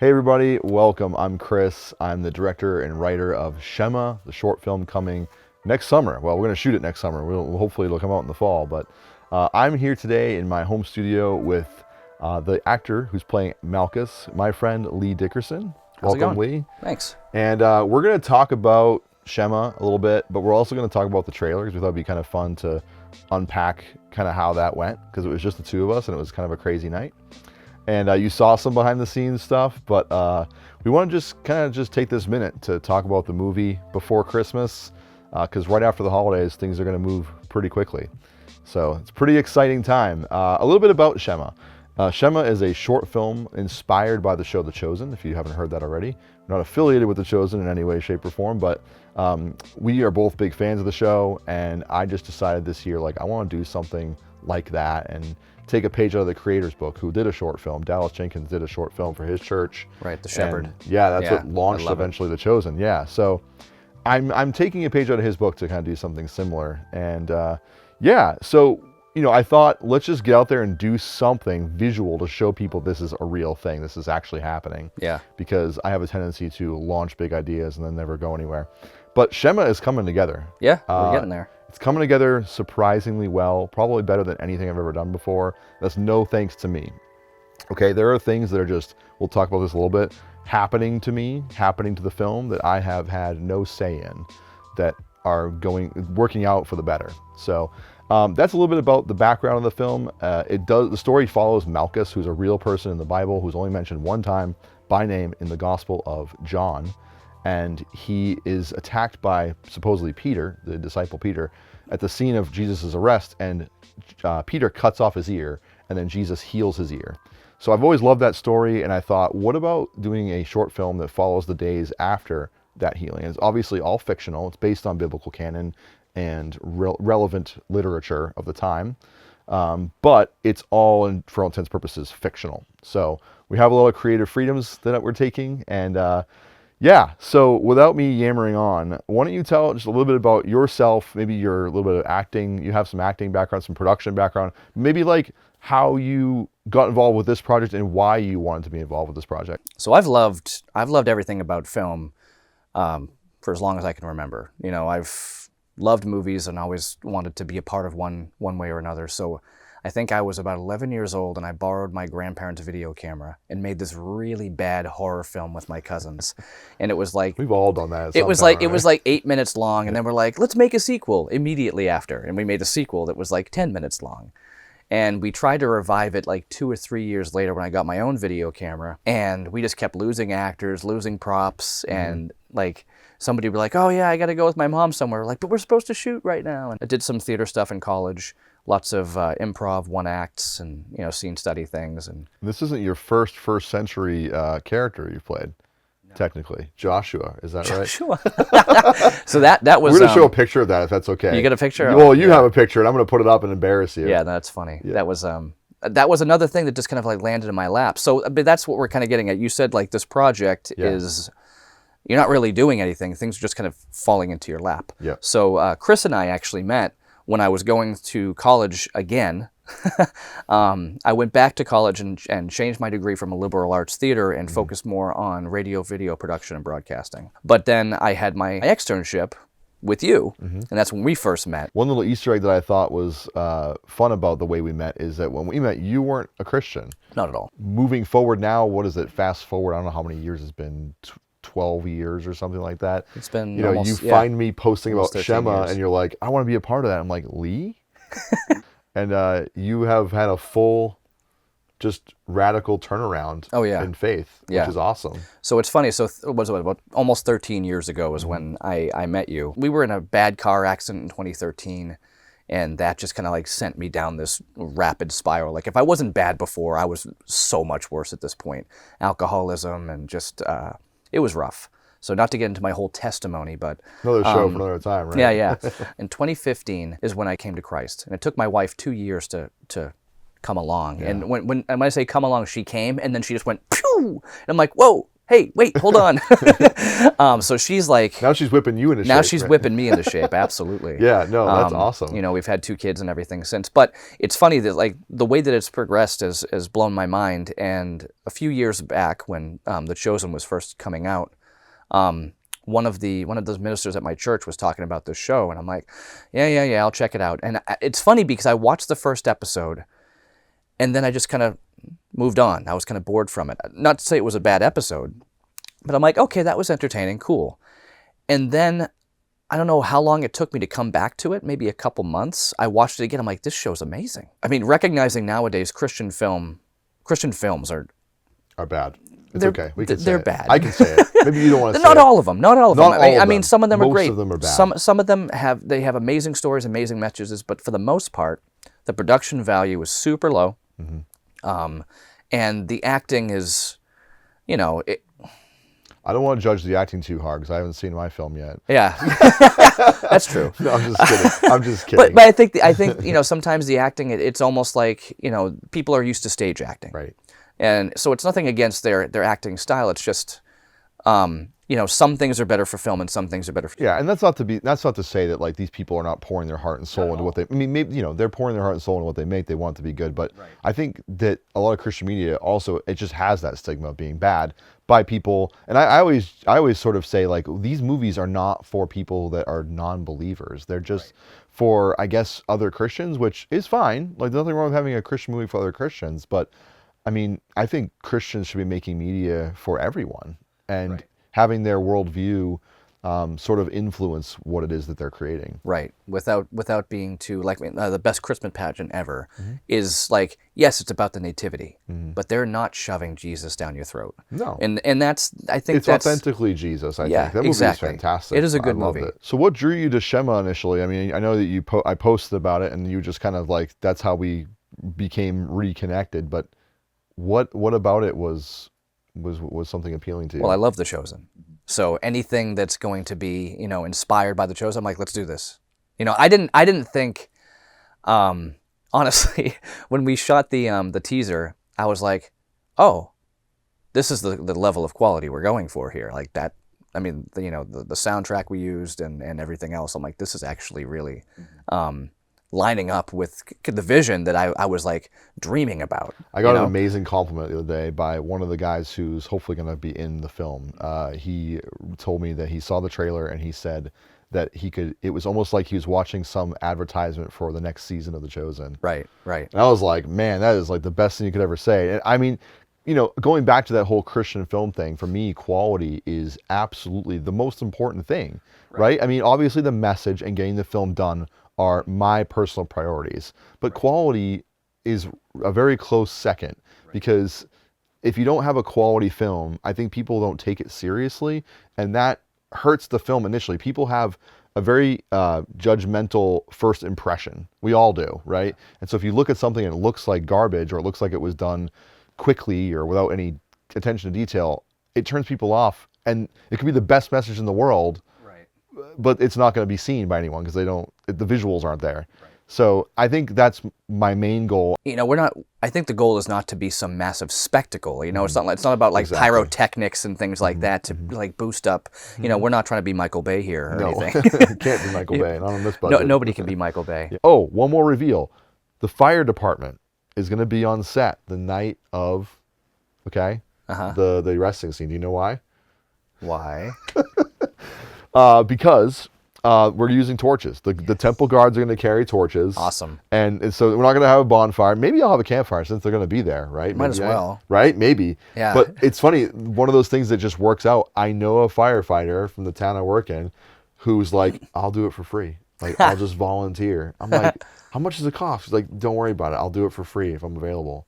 Hey everybody, welcome. I'm Chris. I'm the director and writer of Shema, the short film coming next summer. Well, we're going to shoot it next summer. Hopefully it'll come out in the fall. But I'm here today in my home studio with the actor who's playing Malchus, my friend Lee Dickerson. How's Welcome, it going? Lee. Thanks. And we're going to talk about Shema a little bit, but we're also going to talk about the trailer because we thought it'd be kind of fun to unpack kind of how that went, because it was just the two of us and it was kind of a crazy night. And you saw some behind the scenes stuff, but we want to just take this minute to talk about the movie before Christmas, because right after the holidays, things are going to move pretty quickly. So it's a pretty exciting time. A little bit about Shema. Shema is a short film inspired by the show The Chosen, if you haven't heard that already. We're not affiliated with The Chosen in any way, shape, or form, but we are both big fans of the show, and I just decided this year, I want to do something like that and take a page out of the creator's book, who did a short film. Dallas Jenkins did a short film for his church. Right, The Shepherd. And that's what launched eventually The Chosen. Yeah, so I'm taking a page out of his book to kind of do something similar. And so I thought, let's just get out there and do something visual to show people this is a real thing. This is actually happening. Yeah. Because I have a tendency to launch big ideas and then never go anywhere. But Shema is coming together. Yeah, we're getting there. It's coming together surprisingly well, probably better than anything I've ever done before. That's no thanks to me. Okay, there are things that are just, we'll talk about this a little bit, happening to the film that I have had no say in, that are working out for the better. So that's a little bit about the background of the film. The story follows Malchus, who's a real person in the Bible, who's only mentioned one time by name in the Gospel of John. And he is attacked by supposedly Peter, the disciple Peter, at the scene of Jesus' arrest, and Peter cuts off his ear, and then Jesus heals his ear. So I've always loved that story, and I thought, what about doing a short film that follows the days after that healing? It's obviously all fictional. It's based on biblical canon and relevant literature of the time, but it's all, for all intents and purposes, fictional. So we have a lot of creative freedoms that we're taking, and so without me yammering on, why don't you tell just a little bit about yourself, maybe your little bit of acting, you have some acting background, some production background, maybe how you got involved with this project and why you wanted to be involved with this project. So I've loved everything about film for as long as I can remember. I've loved movies and always wanted to be a part of one way or another. So I think I was about 11 years old and I borrowed my grandparents' video camera and made this really bad horror film with my cousins. And it was we've all done that. It was like 8 minutes long, and then we're like, let's make a sequel immediately after. And we made a sequel that was 10 minutes long. And we tried to revive it 2 or 3 years later when I got my own video camera, and we just kept losing actors, losing props, and somebody would be like, oh yeah, I got to go with my mom somewhere. But we're supposed to shoot right now. And I did some theater stuff in college. Lots of improv, one acts, and scene study things. And this isn't your first century character you've played, technically. Joshua, is that right? Joshua. So that was. We're gonna show a picture of that if that's okay. You get a picture? Well, you have a picture, and I'm gonna put it up and embarrass you. Yeah, that's funny. Yeah. That was another thing that just kind of landed in my lap. So, but that's what we're kind of getting at. You said this project is. You're not really doing anything. Things are just kind of falling into your lap. Yeah. So Chris and I actually met when I was going to college again. I went back to college and changed my degree from a liberal arts theater and focused more on radio, video production, and broadcasting. But then I had my externship with you, and that's when we first met. One little Easter egg that I thought was fun about the way we met is that when we met, you weren't a Christian. Not at all. Moving forward now, what is it? Fast forward, I don't know how many years it's been. 12 years or something like that. It's been you find me posting about Shema years. And you're like, I want to be a part of that. I'm like, Lee? And you have had a full, just radical turnaround in faith, which is awesome. So it's funny. So it was about almost 13 years ago is when I met you. We were in a bad car accident in 2013. And that just kind of sent me down this rapid spiral. If I wasn't bad before, I was so much worse at this point. Alcoholism and just... it was rough. So not to get into my whole testimony, but... Another show for another time, right? Yeah. In 2015 is when I came to Christ. And it took my wife 2 years to come along. Yeah. And when I say come along, she came, and then she just went, pew! And I'm like, whoa, hey, wait, hold on. So she's like, Now she's whipping you into shape. now she's right? whipping me into shape. Absolutely. Yeah, no, that's awesome. You know, we've had 2 kids and everything since. But it's funny that like the way that it's progressed has blown my mind. And a few years back when The Chosen was first coming out, one of those ministers at my church was talking about this show, and I'm like, yeah, I'll check it out. And it's funny because I watched the first episode, and then I just kind of moved on. I was kind of bored from it. Not to say it was a bad episode, but I'm like, okay, that was entertaining, cool. And then I don't know how long it took me to come back to it, maybe a couple months. I watched it again. I'm like, this show's amazing. I mean, recognizing nowadays Christian films are bad. It's they're- okay. We can say they're it. bad. I can say it. Maybe you don't want to say Not it. all of them. Not all of Not them. all of I mean, them. some of them are Most great. of them are bad. Some of them have amazing stories, amazing messages, but for the most part, the production value is super low, and the acting is, you know, I don't want to judge the acting too hard because I haven't seen my film yet. yeah, that's true. No, I'm just kidding. I'm just kidding. But I think you know sometimes the acting it's almost like you know people are used to stage acting, Right. and so it's nothing against their acting style. It's just you know some things are better for film and some things are better for Yeah, and that's not to say that like these people are not pouring their heart and soul into what they. I mean, maybe they're pouring their heart and soul into what they make. They want it to be good, but I think that a lot of Christian media also it just has that stigma of being bad by people. And I always sort of say like these movies are not for people that are non-believers. They're just for I guess other Christians, which is fine. Like there's nothing wrong with having a Christian movie for other Christians, but I mean I think Christians should be making media for everyone and having their worldview sort of influence what it is that they're creating. Right, without being too like the best Christmas pageant ever is like yes, it's about the nativity, but they're not shoving Jesus down your throat. No, and that's I think it's that's authentically Jesus. I Yeah, think that movie exactly. is fantastic. It is a good I loved movie. it. So, what drew you to Shema initially? I mean, I know that I posted about it, and you just kind of like that's how we became reconnected. But what about it was something appealing to you? well, I love The Chosen. So anything that's going to be, you know, inspired by The Chosen, I'm like, let's do this. You know, I didn't think, honestly, when we shot the teaser, I was like, oh, this is the level of quality we're going for here. Like that, I mean, you know, the soundtrack we used and everything else. I'm like, this is actually really lining up with the vision that I was like dreaming about. I got an amazing compliment the other day by one of the guys who's hopefully going to be in the film. He told me that he saw the trailer and he said that it was almost like he was watching some advertisement for the next season of The Chosen. Right. And I was like, man, that is like the best thing you could ever say. And I mean, you know, going back to that whole Christian film thing, for me, quality is absolutely the most important thing, right? I mean, obviously the message and getting the film done are my personal priorities, but quality is a very close second because if you don't have a quality film, I think people don't take it seriously, and that hurts the film initially. People have a very judgmental first impression. We all do, right? And so if you look at something and it looks like garbage or it looks like it was done quickly or without any attention to detail, it turns people off, and it could be the best message in the world, but it's not going to be seen by anyone because the visuals aren't there. So I think that's my main goal. You know, I think the goal is not to be some massive spectacle. You know, it's not about like Exactly. pyrotechnics and things like that to like boost up. You know, we're not trying to be Michael Bay here or No, anything. can't be Michael Bay, not on this budget. Nobody can be Michael Bay. Yeah. Oh, one more reveal. The fire department is going to be on set the night of, the arresting scene. Do you know why? Why? Because we're using torches. The temple guards are going to carry torches. Awesome. And so we're not going to have a bonfire. Maybe I'll have a campfire since they're going to be there, right? Might as well. Right? Maybe. Yeah. But it's funny. One of those things that just works out. I know a firefighter from the town I work in who's like, I'll do it for free. Like, I'll just volunteer. I'm like, how much does it cost? She's like, don't worry about it. I'll do it for free if I'm available.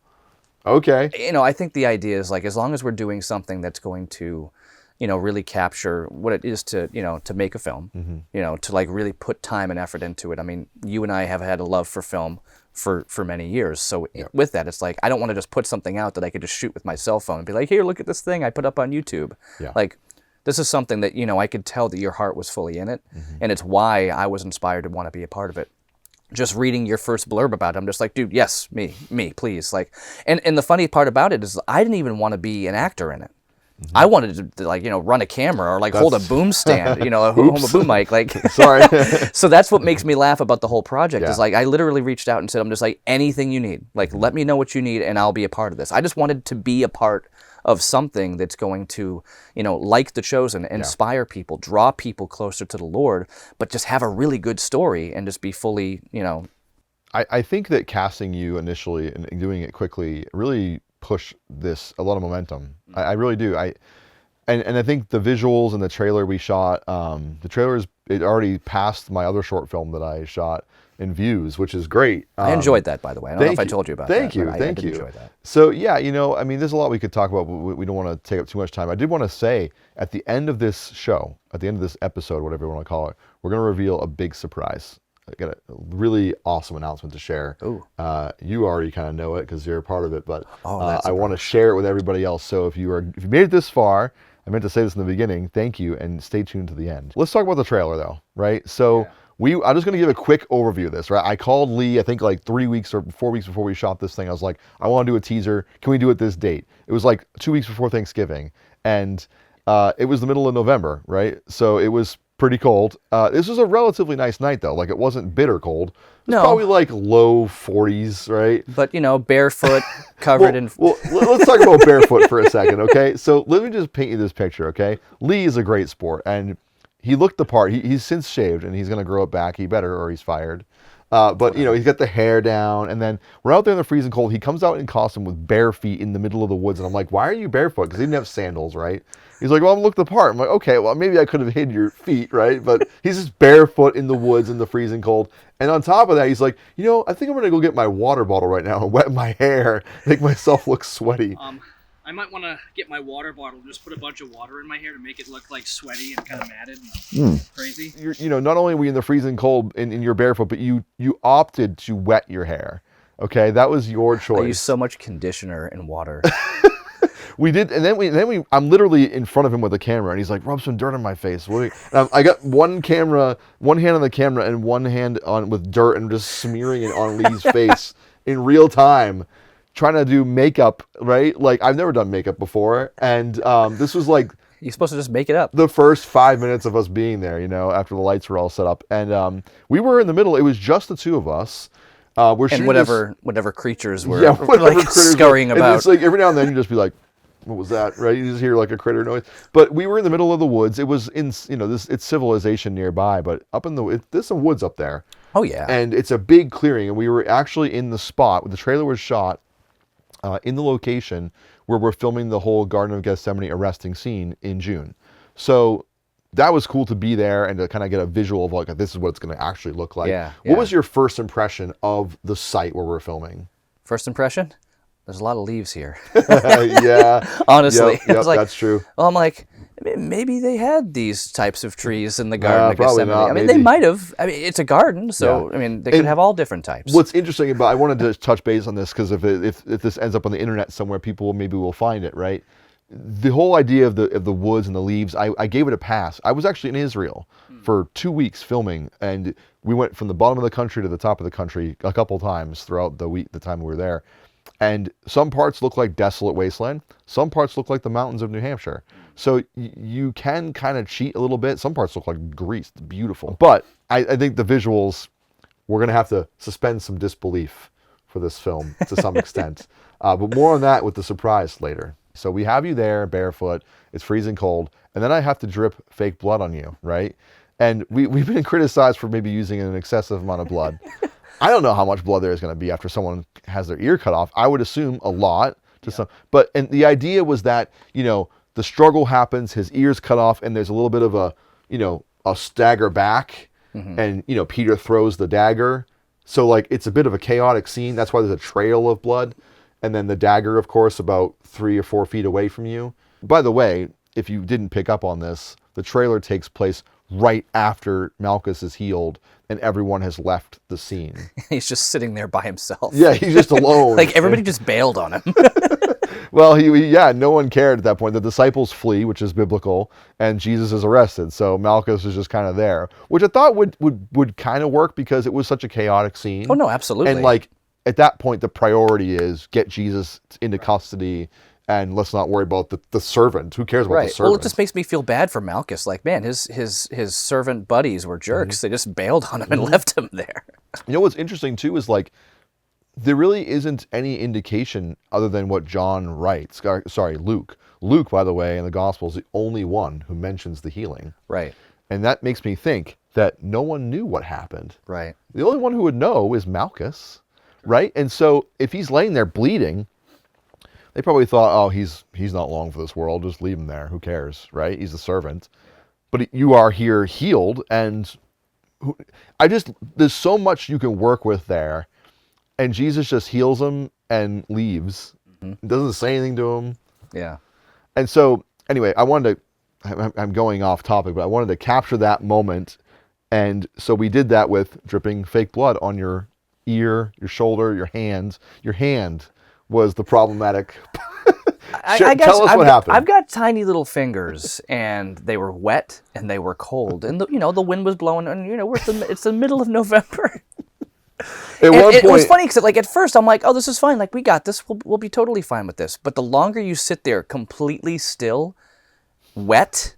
Okay. You know, I think the idea is like as long as we're doing something that's going to, you know, really capture what it is to, you know, to make a film, you know, to like really put time and effort into it. I mean, you and I have had a love for film for many years. So with that, it's like, I don't want to just put something out that I could just shoot with my cell phone and be like, here, look at this thing I put up on YouTube. Yeah. Like, this is something that, you know, I could tell that your heart was fully in it. And it's why I was inspired to want to be a part of it. Just reading your first blurb about it, I'm just like, dude, yes, me, please. Like, and the funny part about it is I didn't even want to be an actor in it. I wanted to like, run a camera or like hold a boom stand, hold a boom mic. Like, Sorry. So that's what makes me laugh about the whole project is Yeah. like, I literally reached out and said, I'm just like, anything you need, like, let me know what you need and I'll be a part of this. I just wanted to be a part of something that's going to, like The Chosen, inspire people, draw people closer to the Lord, but just have a really good story and just be fully, I think that casting you initially and doing it quickly really pushed this a lot of momentum. I really do. And I think the visuals and the trailer we shot, the trailers, it already passed my other short film that I shot in views, which is great. I enjoyed that, by the way. I don't know if I told you about that. Thank you. I did enjoy that. So yeah, I mean, there's a lot we could talk about, but we don't want to take up too much time. I did want to say at the end of this show, at the end of this episode, whatever you want to call it, we're going to reveal a big surprise. I got a really awesome announcement to share. Ooh. You already kind of know it because you're a part of it, but that's I want to share it with everybody else. So if you made it this far, I meant to say this in the beginning, thank you, and stay tuned to the end. Let's talk about the trailer though, right? So I'm just going to give a quick overview of this, right? I called Lee, I think like 3 weeks or 4 weeks before we shot this thing. I was like, I want to do a teaser. Can we do it this date? It was like 2 weeks before Thanksgiving, and it was the middle of November, right? So it was pretty cold. This was a relatively nice night though. Like it wasn't bitter cold. It was probably like low 40s, right? But barefoot, covered in. Well, let's talk about barefoot for a second, okay? So let me just paint you this picture, okay? Lee is a great sport, and he looked the part. He's since shaved, and he's gonna grow it back. He better, or he's fired. But he's got the hair down, and then we're out there in the freezing cold. He comes out in costume with bare feet in the middle of the woods, and I'm like, why are you barefoot? Because he didn't have sandals, right? He's like, well, I'm looking the part. I'm like, okay, well, maybe I could have hid your feet, right? But he's just barefoot in the woods in the freezing cold. And on top of that, he's like, I think I'm going to go get my water bottle right now and wet my hair, make myself look sweaty. I might want to get my water bottle and just put a bunch of water in my hair to make it look like sweaty and kind of matted and crazy. Not only were you in the freezing cold in your barefoot, but you opted to wet your hair. Okay, that was your choice. I used so much conditioner and water. We did, and then I'm literally in front of him with a camera, and he's like, rub some dirt on my face. I got one hand on the camera and one hand on with dirt and just smearing it on Lee's face in real time, trying to do makeup, right? Like, I've never done makeup before, and this was like... You're supposed to just make it up. The first 5 minutes of us being there, after the lights were all set up. And we were in the middle. It was just the two of us. We're and whatever creatures were critters scurrying about. And it's like every now and then you just be like, what was that, right? You just hear like a critter noise. But we were in the middle of the woods. It was it's civilization nearby, but there's some woods up there. Oh yeah. And it's a big clearing, and we were actually in the spot where the trailer was shot, in the location where we're filming the whole Garden of Gethsemane arresting scene in June. So that was cool to be there and to kind of get a visual of like, this is what it's going to actually look like. Yeah. What was your first impression of the site where we're filming? First impression? There's a lot of leaves here. Yeah. Honestly. Yep, that's true. Well, I'm like, maybe they had these types of trees in the Garden of probably Gethsemane. not, I mean, maybe. they might have. I mean, it's a garden, so, Yeah. they could have all different types. What's interesting about, I wanted to touch base on this because if this ends up on the internet somewhere, people maybe will find it, right? The whole idea of the woods and the leaves, I gave it a pass. I was actually in Israel for 2 weeks filming, and we went from the bottom of the country to the top of the country a couple times throughout the time we were there. And some parts look like desolate wasteland. Some parts look like the mountains of New Hampshire. So you can kind of cheat a little bit. Some parts look like Greece. It's beautiful. But I think the visuals, we're going to have to suspend some disbelief for this film to some extent. But more on that with the surprise later. So we have you there barefoot. It's freezing cold. And then I have to drip fake blood on you, right? And we've been criticized for maybe using an excessive amount of blood. I don't know how much blood there is going to be after someone has their ear cut off. I would assume a lot to some, and the idea was that, the struggle happens, his ear's cut off, and there's a little bit of a stagger back, and, Peter throws the dagger. So like, it's a bit of a chaotic scene. That's why there's a trail of blood. And then the dagger, of course, about 3 or 4 feet away from you. By the way, if you didn't pick up on this, the trailer takes place right after Malchus is healed and everyone has left the scene. He's just sitting there by himself. Yeah, he's just alone. Like everybody just bailed on him. Well, no one cared at that point. The disciples flee, which is biblical, and Jesus is arrested. So Malchus is just kind of there, which I thought would kind of work because it was such a chaotic scene. Oh no, absolutely. And like at that point, the priority is get Jesus into custody and let's not worry about the servant. Who cares about the servant? Well, it just makes me feel bad for Malchus. Like, man, his servant buddies were jerks. They just bailed on him and left him there. You know what's interesting too is like there really isn't any indication other than what John writes. Sorry, Luke. Luke, by the way, in the Gospel is the only one who mentions the healing. Right. And that makes me think that no one knew what happened. Right. The only one who would know is Malchus, right? And so if he's laying there bleeding, they probably thought, oh, he's not long for this world. Just leave him there. Who cares, right? He's a servant. But you are here healed, and there's so much you can work with there. And Jesus just heals him and leaves. Doesn't say anything to him. Yeah. And so, anyway, I'm going off topic, but I wanted to capture that moment. And so we did that with dripping fake blood on your ear, your shoulder, your hands. Your hand was the problematic. Tell us what happened. I've got tiny little fingers, and they were wet and they were cold, and the wind was blowing, and it's the middle of November. At one point, it was funny because at first I'm like, oh, this is fine. Like, we got this. We'll be totally fine with this. But the longer you sit there completely still, wet,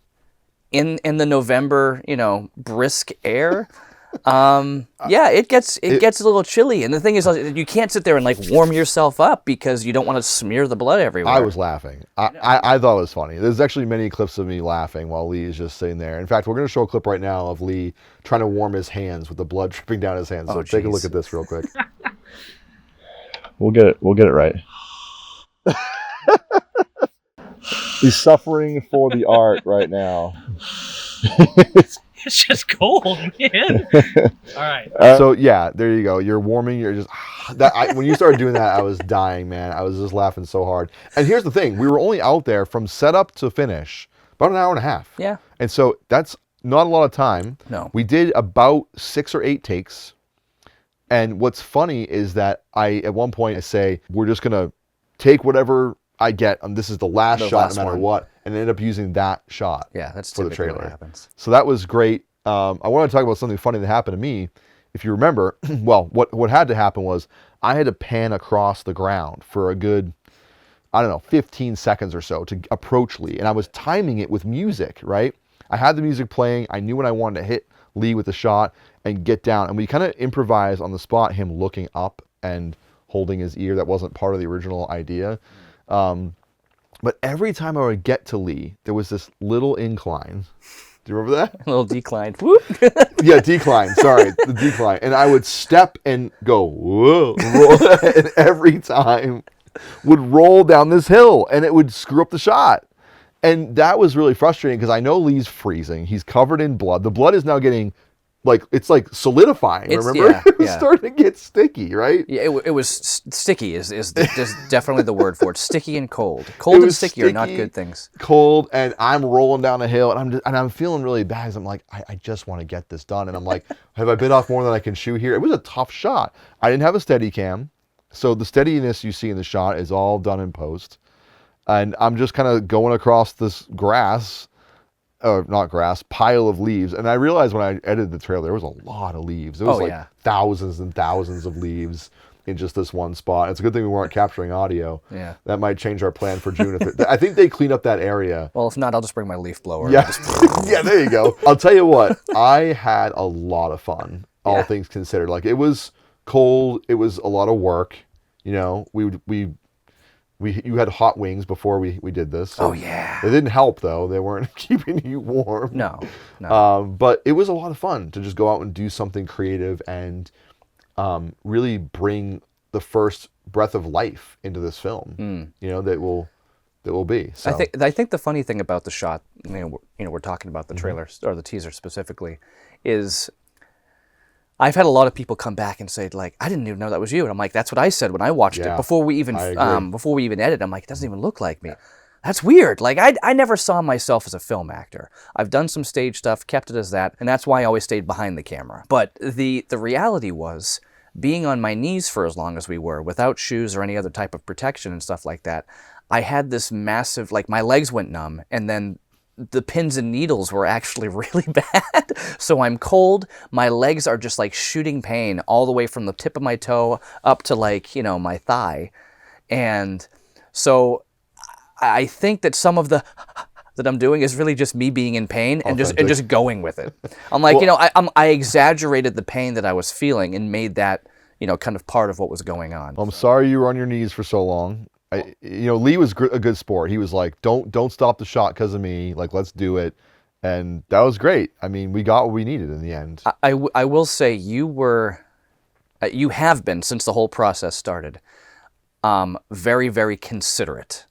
in the November, brisk air, it gets a little chilly. And the thing is, you can't sit there and like warm yourself up because you don't want to smear the blood everywhere. I was laughing. I thought it was funny. There's actually many clips of me laughing while Lee is just sitting there. In fact, we're going to show a clip right now of Lee trying to warm his hands with the blood dripping down his hands. So take a look at this real quick. We'll get it right. He's suffering for the art right now. It's just cold, man. All right. So yeah, there you go. You're warming. You're just when you started doing that, I was dying, man. I was just laughing so hard. And here's the thing: we were only out there from setup to finish about an hour and a half. Yeah. And so that's not a lot of time. No. We did about 6 or 8 takes. And what's funny is that at one point I say we're just gonna take whatever I get, and this is the last shot, no matter what, and end up using that shot. Yeah, that's for the typically trailer. what happens. So that was great. I want to talk about something funny that happened to me. If you remember, well, what had to happen was I had to pan across the ground for a good, 15 seconds or so to approach Lee, and I was timing it with music, right? I had the music playing. I knew when I wanted to hit Lee with the shot and get down, and we kind of improvised on the spot, him looking up and holding his ear. That wasn't part of the original idea. But every time I would get to Lee, there was this little incline. Do you remember that? A little decline. Whoop. Yeah, decline. Sorry, the decline. And I would step and go, whoa, roll, and every time would roll down this hill, and it would screw up the shot. And that was really frustrating because I know Lee's freezing. He's covered in blood. The blood is now getting it's like solidifying. Remember, yeah, it was starting to get sticky, right? Yeah, it was sticky. Is definitely the word for it. Sticky and cold. Cold and sticky are not good things. Cold, and I'm rolling down a hill, and I'm feeling really bad. 'Cause I'm like, I just want to get this done, and I'm like, have I bit off more than I can chew here? It was a tough shot. I didn't have a steady cam, so the steadiness you see in the shot is all done in post, and I'm just kind of going across this pile of leaves. And I realized when I edited the trailer, there was a lot of leaves. There was thousands and thousands of leaves in just this one spot. It's a good thing we weren't capturing audio. Yeah. That might change our plan for June. I think they clean up that area. Well, if not, I'll just bring my leaf blower. Yeah, yeah, there you go. I'll tell you what, I had a lot of fun, all things considered. Like, it was cold. It was a lot of work. You had hot wings before we did this. So oh, yeah. They didn't help, though. They weren't keeping you warm. No. But it was a lot of fun to just go out and do something creative and really bring the first breath of life into this film. That will be. So. I think the funny thing about the shot, we're talking about the trailer or the teaser specifically, is I've had a lot of people come back and say, like, I didn't even know that was you. And I'm like, that's what I said when I watched it before we even edited. I'm like, it doesn't even look like me. That's weird. Like, I never saw myself as a film actor. I've done some stage stuff, kept it as that, and that's why I always stayed behind the camera. But the reality was, being on my knees for as long as we were, without shoes or any other type of protection and stuff like that, I had this massive, like, my legs went numb, and then the pins and needles were actually really bad. So I'm cold. My legs are just like shooting pain all the way from the tip of my toe up to, like, my thigh. And so I think that some of the that I'm doing is really just me being in pain and just going with it. I'm like, I exaggerated the pain that I was feeling and made that, kind of part of what was going on. I'm sorry you were on your knees for so long. Lee was a good sport. He was like, don't stop the shot because of me. Like, let's do it. And that was great. I mean, we got what we needed in the end. I will say you have been, since the whole process started, very, very considerate.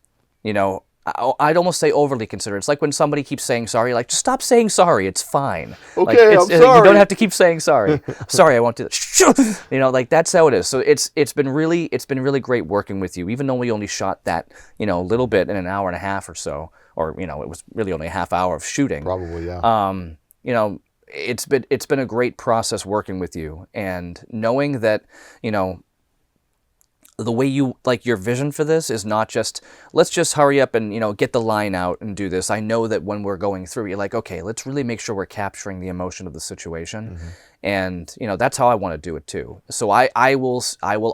I'd almost say overly considerate. It's like when somebody keeps saying sorry, like, just stop saying sorry. It's fine. Okay, I'm sorry. You don't have to keep saying sorry. Sorry, I won't do that. That's how it is. So it's been really great working with you, even though we only shot that, little bit in an hour and a half or so, or, it was really only a half hour of shooting. Probably, yeah. It's been a great process working with you, and knowing that, the way you, like, your vision for this is not just, let's just hurry up and, get the line out and do this. I know that when we're going through, you're like, okay, let's really make sure we're capturing the emotion of the situation. Mm-hmm. And, that's how I want to do it too. So I will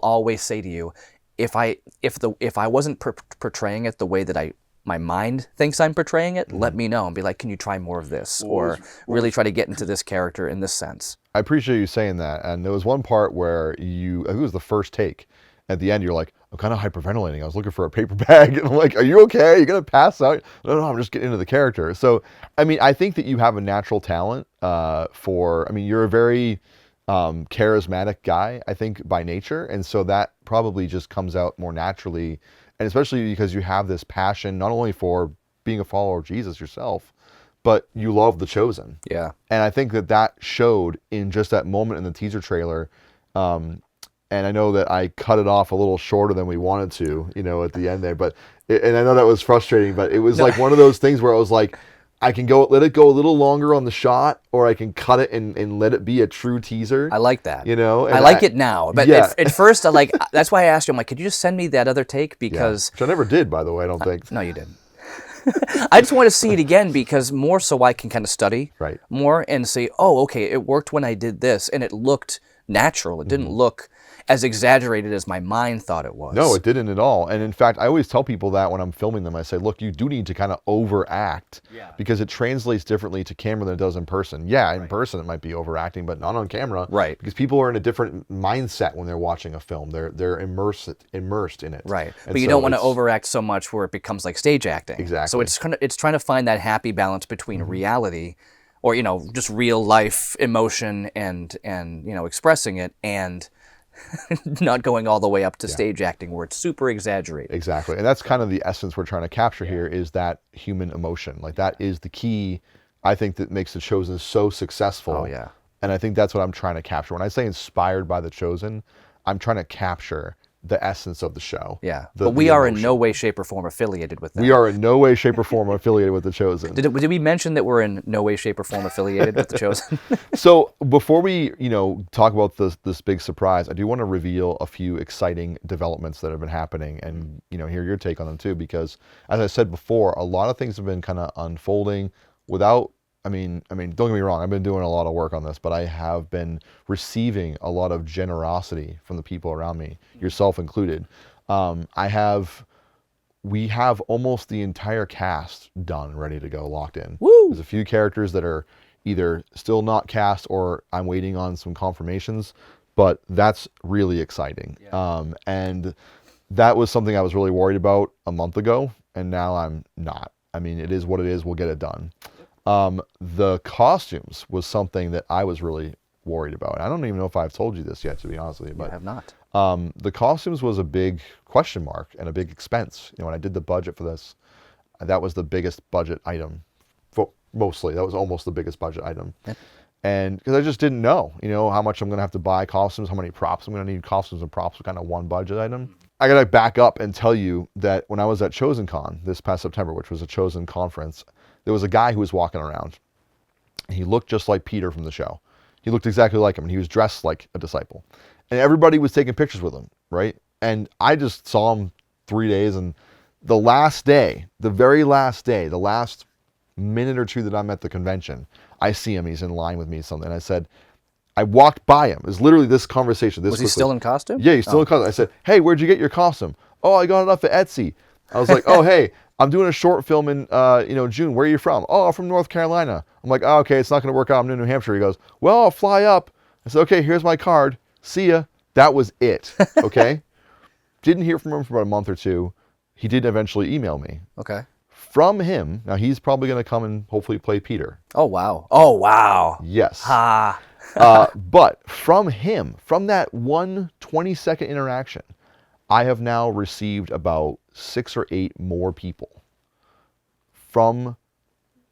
always say to you, if I wasn't portraying it the way that my mind thinks I'm portraying it, let me know and be like, can you try more of this? Or really try to get into this character in this sense. I appreciate you saying that. And there was one part where I think it was the first take. At the end, you're like, I'm kind of hyperventilating. I was looking for a paper bag. And I'm like, are you okay? Are you going to pass out? No, I'm just getting into the character. So, I mean, I think that you have a natural talent you're a very charismatic guy, I think, by nature. And so that probably just comes out more naturally. And especially because you have this passion, not only for being a follower of Jesus yourself, but you love The Chosen. Yeah. And I think that showed in just that moment in the teaser trailer. And I know that I cut it off a little shorter than we wanted to, at the end there. And I know that was frustrating, but it was like one of those things where I was like, I can let it go a little longer on the shot, or I can cut it and let it be a true teaser. I like that. And I like it now. But at first, that's why I asked you, I'm like, could you just send me that other take? Because which I never did, by the way, I don't think. No, you didn't. I just want to see it again, because more so I can kind of study more and say, oh, okay, it worked when I did this, and it looked natural. It didn't look as exaggerated as my mind thought it was. No, it didn't at all. And in fact, I always tell people that when I'm filming them. I say, look, you do need to kind of overact because it translates differently to camera than it does in person. Yeah, in person it might be overacting, but not on camera. Right. Because people are in a different mindset when they're watching a film. They're immersed in it. Right. And but you don't want to overact so much where it becomes like stage acting. Exactly. So it's trying to find that happy balance between reality, or just real life emotion and expressing it, and not going all the way up to stage acting where it's super exaggerated. Exactly. And that's kind of the essence we're trying to capture here, is that human emotion. Like, that is the key, I think, that makes The Chosen so successful. Oh, yeah. And I think that's what I'm trying to capture. When I say inspired by The Chosen, I'm trying to capture the essence of the show. Yeah. But we are in no way, shape, or form affiliated with them. We are in no way, shape, or form affiliated with The Chosen. Did we mention that we're in no way, shape, or form affiliated with The Chosen? So before we, talk about this big surprise, I do want to reveal a few exciting developments that have been happening, and, hear your take on them too, because as I said before, a lot of things have been kind of unfolding without, I mean, don't get me wrong, I've been doing a lot of work on this, but I have been receiving a lot of generosity from the people around me, yourself included. We have almost the entire cast done, ready to go, locked in. Woo! There's a few characters that are either still not cast, or I'm waiting on some confirmations, but that's really exciting. Yeah. And that was something I was really worried about a month ago, and now I'm not. I mean, it is what it is. We'll get it done. The costumes was something that I was really worried about. I don't even know if I've told you this yet, to be honest with you, but I have not. The costumes was a big question mark and a big expense. When I did the budget for this, that was the biggest budget item. Mostly, that was almost the biggest budget item. Yeah. And because I just didn't know, how much I'm going to have to buy costumes, how many props I'm going to need. Costumes and props were kind of one budget item. I got to back up and tell you that when I was at ChosenCon this past September, which was a Chosen conference, there was a guy who was walking around. He looked just like Peter from the show. He looked exactly like him, and he was dressed like a disciple. And everybody was taking pictures with him, right? And I just saw him 3 days, and the last day, the very last day, the last minute or two that I'm at the convention, I see him, he's in line with me or something. And I said, I walked by him. It was literally this conversation. Was he still in costume? Yeah, he's still in costume. I said, hey, where'd you get your costume? Oh, I got it off of Etsy. I was like, oh, hey, I'm doing a short film in, June. Where are you from? Oh, I'm from North Carolina. I'm like, oh, okay, it's not going to work out. I'm in New Hampshire. He goes, well, I'll fly up. I said, okay, here's my card. See ya. That was it. Okay. Didn't hear from him for about a month or two. He did eventually email me. Okay. From him, now he's probably going to come and hopefully play Peter. Oh, wow. Oh, wow. Yes. Ha. But from him, from that 20-second interaction, I have now received about 6 or 8 more people from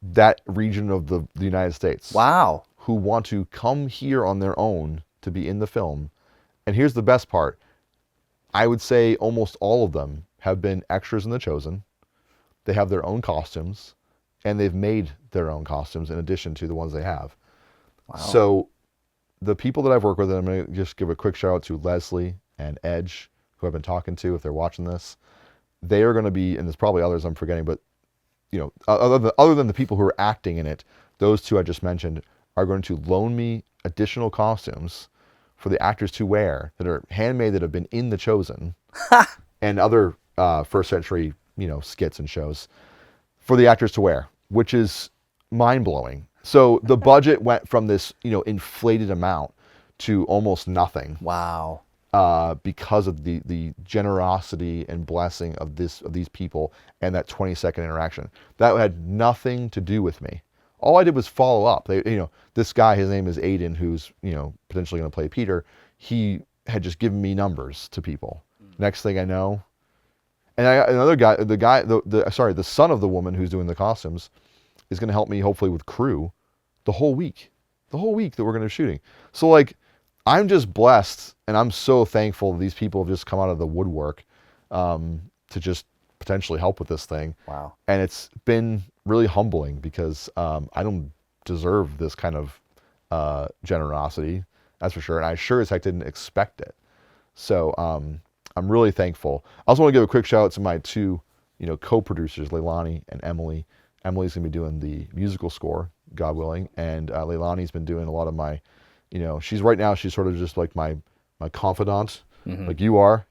that region of the United States. Wow. Who want to come here on their own to be in the film. And here's the best part. I would say almost all of them have been extras in The Chosen. They have their own costumes, and they've made their own costumes in addition to the ones they have. Wow. So the people that I've worked with, and I'm going to just give a quick shout out to Leslie and Edge, who I've been talking to if they're watching this. They are going to be, and there's probably others I'm forgetting, but other than the people who are acting in it, those two I just mentioned are going to loan me additional costumes for the actors to wear that are handmade that have been in The Chosen and other first century, skits and shows for the actors to wear, which is mind-blowing. So the budget went from this, inflated amount to almost nothing. Wow. Because of the generosity and blessing of these people and that 20-second interaction. That had nothing to do with me. All I did was follow up. This guy, his name is Aiden, who's, potentially going to play Peter. He had just given me numbers to people. Next thing I know, and another guy, the son of the woman who's doing the costumes, is going to help me hopefully with crew the whole week that we're going to be shooting. So like, I'm just blessed, and I'm so thankful these people have just come out of the woodwork to just potentially help with this thing. Wow. And it's been really humbling because I don't deserve this kind of generosity, that's for sure. And I sure as heck didn't expect it. So I'm really thankful. I also want to give a quick shout out to my two, co-producers, Leilani and Emily. Emily's going to be doing the musical score, God willing, and Leilani's been doing a lot of my, she's sort of just like my confidant, like you are,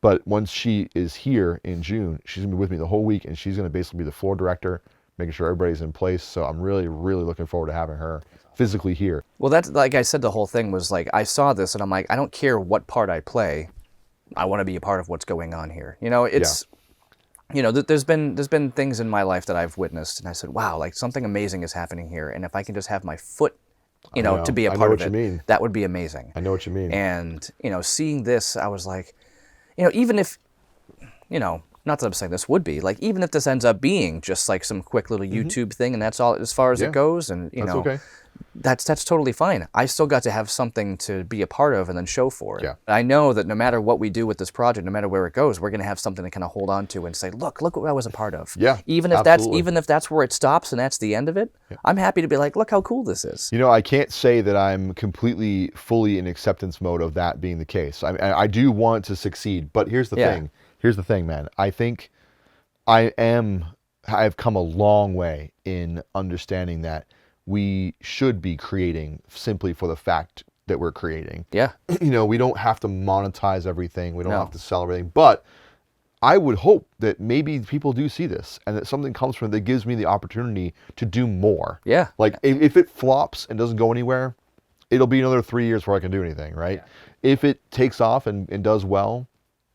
But once she is here in June, she's going to be with me the whole week, and she's going to basically be the floor director, making sure everybody's in place. So I'm really, really looking forward to having her physically here. Well, that's, like I said, the whole thing was like, I saw this, and I'm like, I don't care what part I play. I want to be a part of what's going on here. It's... Yeah. There's been things in my life that I've witnessed, and I said, wow, like something amazing is happening here. And if I can just have my foot, to be a part of it, that would be amazing. I know what you mean. And, seeing this, I was like, even if, not that I'm saying this would be, like, even if this ends up being just like some quick little YouTube thing and that's all as far as it goes, and, that's okay. That's totally fine. I still got to have something to be a part of and then show for it. Yeah. I know that no matter what we do with this project, no matter where it goes, we're going to have something to kind of hold on to and say, look what I was a part of. Yeah. Even if that's where it stops and that's the end of it, I'm happy to be like, look how cool this is. I can't say that I'm completely, fully in acceptance mode of that being the case. I do want to succeed, but here's the thing. Here's the thing, man. I think I've come a long way in understanding that we should be creating simply for the fact that we're creating. Yeah. We don't have to monetize everything. We don't have to sell everything. But I would hope that maybe people do see this and that something comes from it that gives me the opportunity to do more. Yeah. Like if it flops and doesn't go anywhere, it'll be another 3 years before I can do anything, right? Yeah. If it takes off and does well,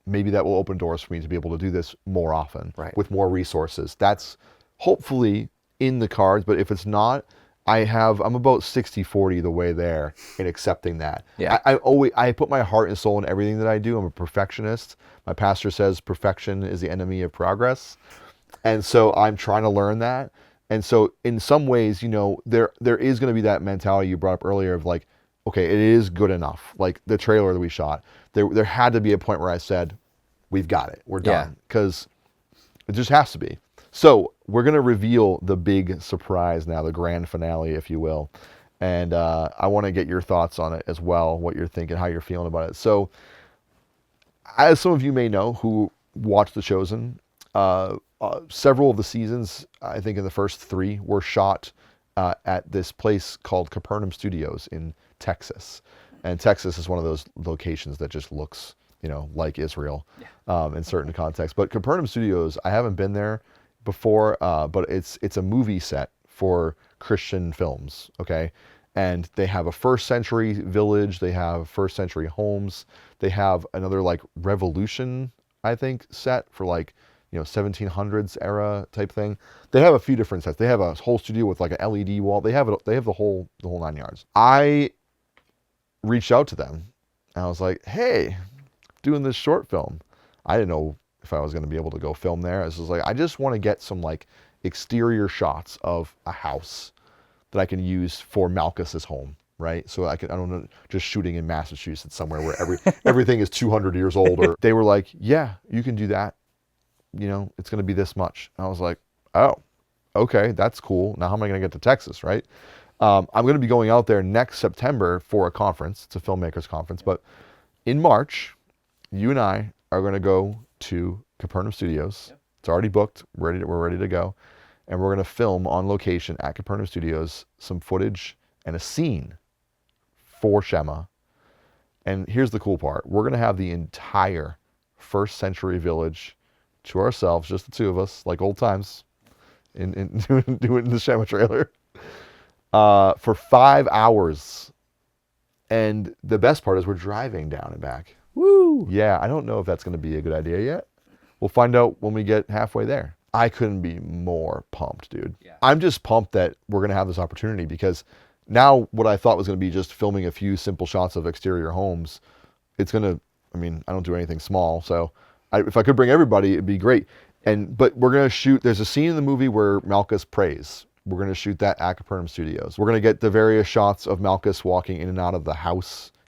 maybe that will open doors for me to be able to do this more often, right, with more resources. That's hopefully in the cards, but if it's not, I'm about 60-40 the way there in accepting that. Yeah. I put my heart and soul in everything that I do. I'm a perfectionist. My pastor says perfection is the enemy of progress. And so I'm trying to learn that. And so in some ways, there is going to be that mentality you brought up earlier of like, okay, it is good enough. Like the trailer that we shot, there had to be a point where I said, we've got it. We're done. Because it just has to be. So we're going to reveal the big surprise now, the grand finale, if you will. And I want to get your thoughts on it as well, what you're thinking, how you're feeling about it. So as some of you may know who watched The Chosen, several of the seasons, I think in the first 3, were shot at this place called Capernaum Studios in Texas. And Texas is one of those locations that just looks, like Israel in certain contexts. But Capernaum Studios, I haven't been there. before, but it's a movie set for Christian films, okay? And they have a first century village, they have first century homes, they have another like Revolution, I think, set for like, 1700s era type thing. They have a few different sets. They have a whole studio with like an LED wall. They have the whole 9 yards. I reached out to them and I was like, hey, doing this short film. I didn't know if I was going to be able to go film there. I was just like, I just want to get some like exterior shots of a house that I can use for Malchus's home, right? So I don't know, just shooting in Massachusetts somewhere where everything is 200 years old. Or they were like, yeah, you can do that. It's going to be this much. And I was like, oh, okay, that's cool. Now how am I going to get to Texas, right? I'm going to be going out there next September for a conference. It's a filmmakers conference, but in March, you and I are going to go to Capernaum Studios. Yep. It's already booked. We're ready to go. And we're going to film on location at Capernaum Studios some footage and a scene for Shema. And here's the cool part. We're going to have the entire first century village to ourselves, just the two of us, like old times, in doing the Shema trailer, for 5 hours. And the best part is we're driving down and back. Woo! Yeah, I don't know if that's going to be a good idea yet. We'll find out when we get halfway there. I couldn't be more pumped, dude. Yeah. I'm just pumped that we're going to have this opportunity, because now what I thought was going to be just filming a few simple shots of exterior homes, it's going to, I don't do anything small, so if I could bring everybody, it'd be great. But we're going to shoot, there's a scene in the movie where Malchus prays. We're going to shoot that at Capernaum Studios. We're going to get the various shots of Malchus walking in and out of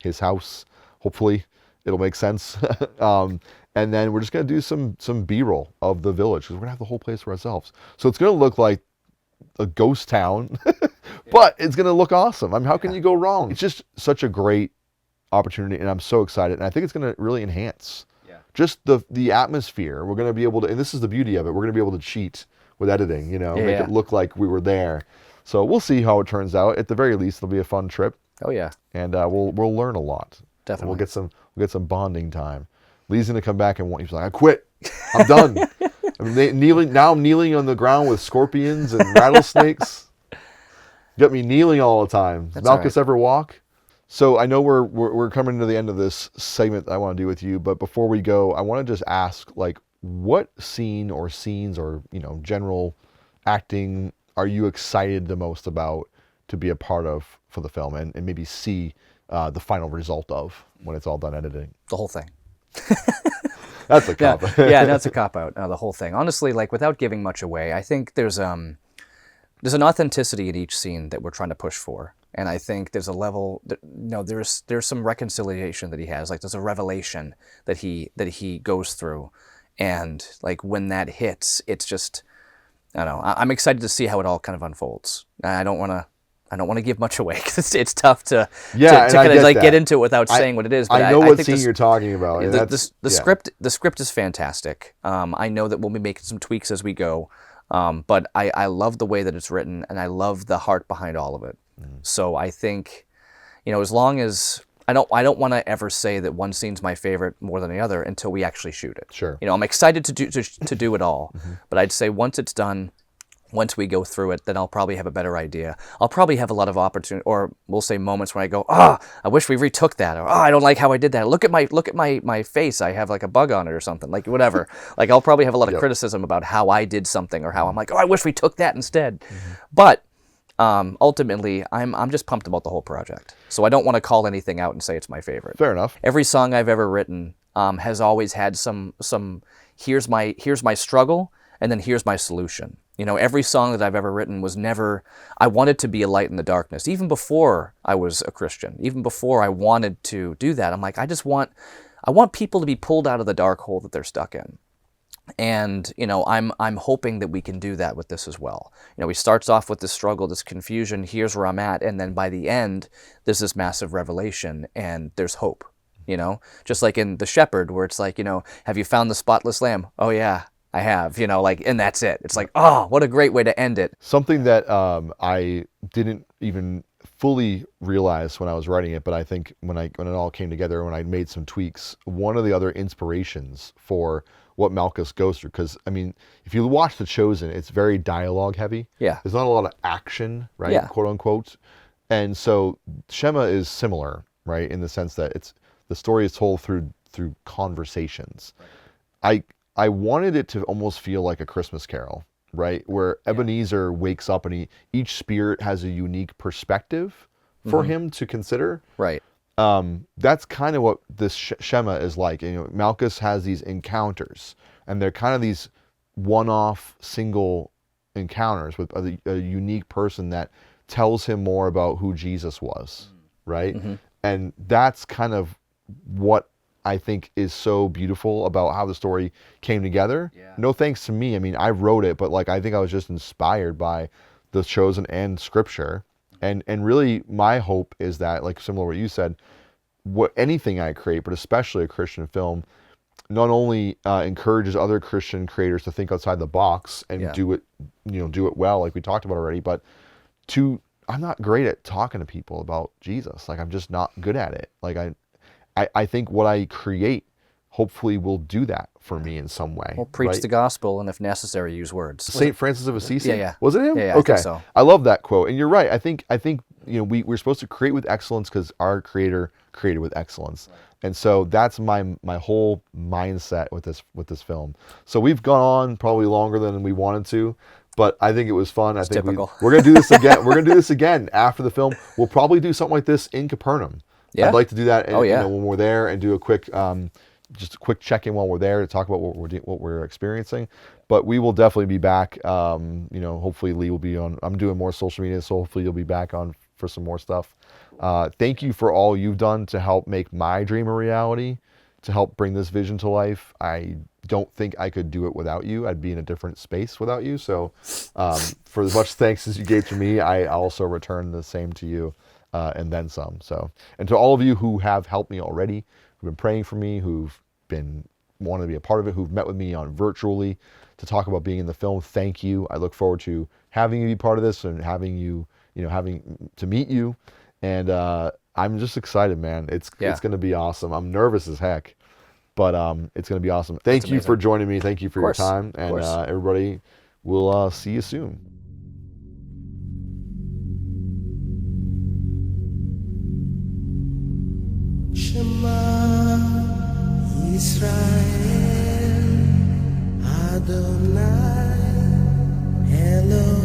his house. Hopefully it'll make sense. And then we're just going to do some B-roll of the village, because we're going to have the whole place for ourselves. So it's going to look like a ghost town, but it's going to look awesome. How can you go wrong? It's just such a great opportunity, and I'm so excited. And I think it's going to really enhance just the atmosphere. We're going to be able to, and this is the beauty of it, we're going to be able to cheat with editing, make it look like we were there. So we'll see how it turns out. At the very least, it'll be a fun trip. Oh yeah. And we'll learn a lot. Definitely. We'll get some bonding time. Lee's gonna come back and he's like, I quit. I'm done. I'm kneeling on the ground with scorpions and rattlesnakes. Got me kneeling all the time. Does Malchus ever walk? So I know we're coming to the end of this segment that I want to do with you, but before we go, I want to just ask, like, what scene or scenes or general acting are you excited the most about to be a part of for the film, and maybe see the final result of when it's all done editing? The whole thing. That's a cop out. Yeah, that's a cop out. The whole thing. Honestly, like, without giving much away, I think there's an authenticity in each scene that we're trying to push for. And I think there's a level, there's some reconciliation that he has. Like, there's a revelation that he goes through. And like, when that hits, it's just, I don't know. I'm excited to see how it all kind of unfolds. I don't want to give much away, because it's tough to kind of like get into it without saying what it is. But I know what scene you're talking about. The script is fantastic. I know that we'll be making some tweaks as we go, but I love the way that it's written, and I love the heart behind all of it. So I think, as long as I don't want to ever say that one scene's my favorite more than the other until we actually shoot it. Sure. I'm excited to do it all, but I'd say once it's done, once we go through it, then I'll probably have a better idea. I'll probably have a lot of opportunity, or we'll say moments when I go, I wish we retook that, or I don't like how I did that. Look at my face. I have like a bug on it or something, like whatever. Like, I'll probably have a lot of criticism about how I did something, or how I'm like, I wish we took that instead. But ultimately, I'm just pumped about the whole project. So I don't want to call anything out and say it's my favorite. Fair enough. Every song I've ever written has always had some here's my struggle, and then here's my solution. Every song that I've ever written was never, I wanted to be a light in the darkness. Even before I was a Christian, even before I wanted to do that, I'm like, I want people to be pulled out of the dark hole that they're stuck in. And, I'm hoping that we can do that with this as well. He starts off with this struggle, this confusion, here's where I'm at, and then by the end, there's this massive revelation, and there's hope, Just like in The Shepherd, where it's like, have you found the spotless lamb? Oh yeah, I have, and that's it. It's like, what a great way to end it. Something that I didn't even fully realize when I was writing it, but I think when it all came together, when I made some tweaks, one of the other inspirations for what Malchus goes through. Because I mean, if you watch The Chosen, it's very dialogue heavy. Yeah. There's not a lot of action, right? Yeah. Quote unquote. And so Shema is similar, right, in the sense that the story is told through conversations. I wanted it to almost feel like a Christmas Carol, right, where Ebenezer wakes up and each spirit has a unique perspective for him to consider. Right. That's kind of what this Shema is like. You know, Malchus has these encounters, and they're kind of these one-off single encounters with a unique person that tells him more about who Jesus was, right? And that's kind of what I think is so beautiful about how the story came together. Yeah. No thanks to me. I mean, I wrote it, but like I think I was just inspired by The Chosen and Scripture. And really my hope is that, like similar to what you said, anything I create, but especially a Christian film, not only encourages other Christian creators to think outside the box and do it well, like we talked about already, but I'm not great at talking to people about Jesus. Like I'm just not good at it. Like I think what I create hopefully will do that for me in some way. Well, preach right? the gospel, and if necessary, use words. St. Francis of Assisi? Yeah. Was it him? Yeah, okay. I think so. I love that quote. And you're right. I think we're supposed to create with excellence because our creator created with excellence. Right. And so that's my whole mindset with this film. So we've gone on probably longer than we wanted to, but I think it was fun. It's I think typical. we're going to do this again. We're going to do this again after the film. We'll probably do something like this in Capernaum. Yeah. I'd like to do that when we're there and do a quick just a quick check-in while we're there to talk about what we're experiencing. But we will definitely be back. Hopefully Lee will be on. I'm doing more social media, so hopefully you'll be back on for some more stuff. Thank you for all you've done to help make my dream a reality, to help bring this vision to life. I don't think I could do it without you. I'd be in a different space without you. So for as much thanks as you gave to me, I also return the same to you. And then some. So, and to all of you who have helped me already, who've been praying for me, who've been wanting to be a part of it, who've met with me on virtually to talk about being in the film, thank you. I look forward to having you be part of this and having you, having to meet you. And I'm just excited, man. It's going to be awesome. I'm nervous as heck, but it's going to be awesome. Thank you for joining me. Thank you for your time. And everybody, we'll see you soon. Shema Yisrael Adonai Elohim